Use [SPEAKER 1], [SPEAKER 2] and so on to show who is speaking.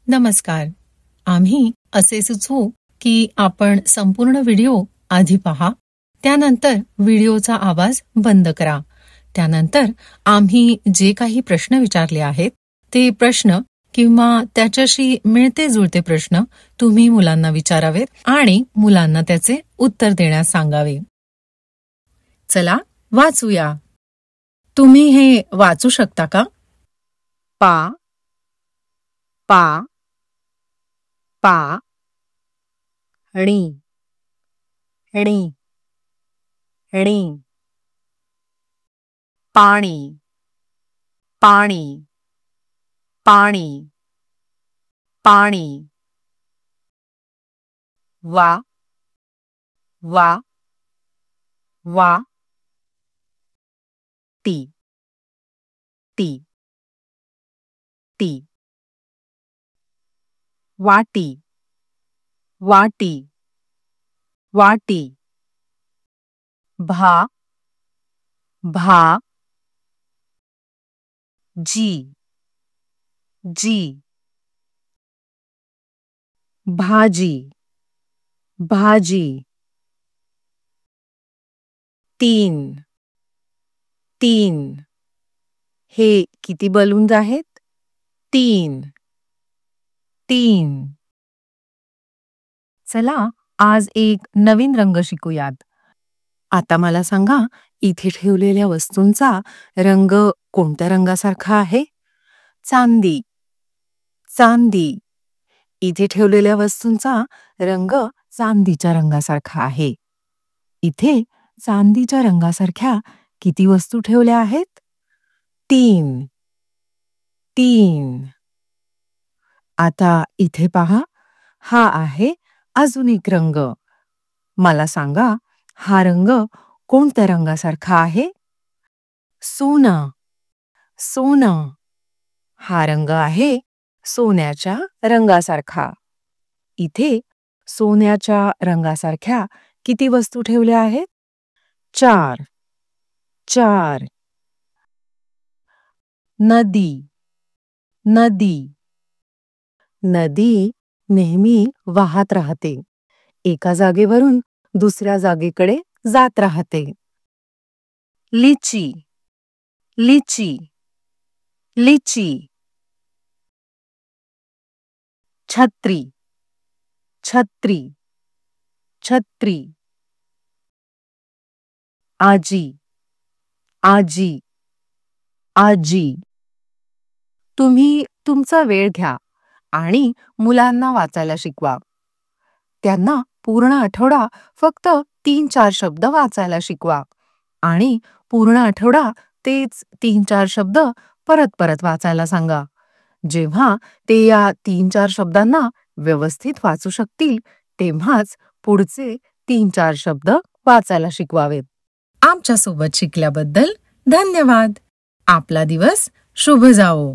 [SPEAKER 1] नमस्कार. आम्ही असे सुचवू की आपण संपूर्ण व्हिडिओ आधी पहा, त्यानंतर व्हिडिओचा आवाज बंद करा. त्यानंतर आम्ही जे काही प्रश्न विचारले आहेत ते प्रश्न किंवा त्याच्याशी मिळते जुळते प्रश्न तुम्ही मुलांना विचारावेत आणि मुलांना त्याचे उत्तर देण्यास सांगावे. चला वाचूया. तुम्ही हे वाचू शकता का?
[SPEAKER 2] पा पा पा णी णी णी पाणी पाणी पाणी पाणी वा वा वा टी टी टी वाटी वाटी वाटी भा भा जी जी भाजी भाजी तीन तीन हे किती बलून्स आहेत? तीन तीन. चला आज एक नवीन रंग शिकूयात. आता मला सांगा, इथे ठेवलेल्या वस्तूंचा रंग कोणत्या रंगासारखा आहे? चांदी चांदी. इथे ठेवलेल्या वस्तूंचा रंग चांदीच्या रंगासारखा आहे. इथे चांदीच्या रंगासारख्या किती वस्तू ठेवल्या आहेत? तीन तीन. आता इथे पहा, हा आहे अजून एक रंग. मला सांगा, हा रंग कोणत्या रंगासारखा आहे? सोनं सोनं. हा रंग आहे सोन्याच्या रंगासारखा. इथे सोन्याच्या रंगासारख्या किती वस्तू ठेवल्या आहेत? चार चार. नदी नदी नदी नेहमी वाहत राहते. एका जागेवरून दुसऱ्या जागेकडे जात राहते. लिची लिची लिची. छत्री छत्री छत्री. आजी आजी आजी. तुम्ही तुमचा वेळ घ्या आणि मुलांना वाचायला शिकवा. त्यांना पूर्ण आठवडा फक्त 3-4 शब्द वाचायला शिकवा आणि पूर्ण आठवडा तेच 3-4 शब्द परत परत वाचायला सांगा. जेव्हा ते या 3-4 शब्दांना व्यवस्थित वाचू शकतील, तेव्हाच पुढचे 3-4 शब्द वाचायला शिकवावेत.
[SPEAKER 1] आमच्यासोबत शिकल्याबद्दल धन्यवाद. आपला दिवस शुभ जावो.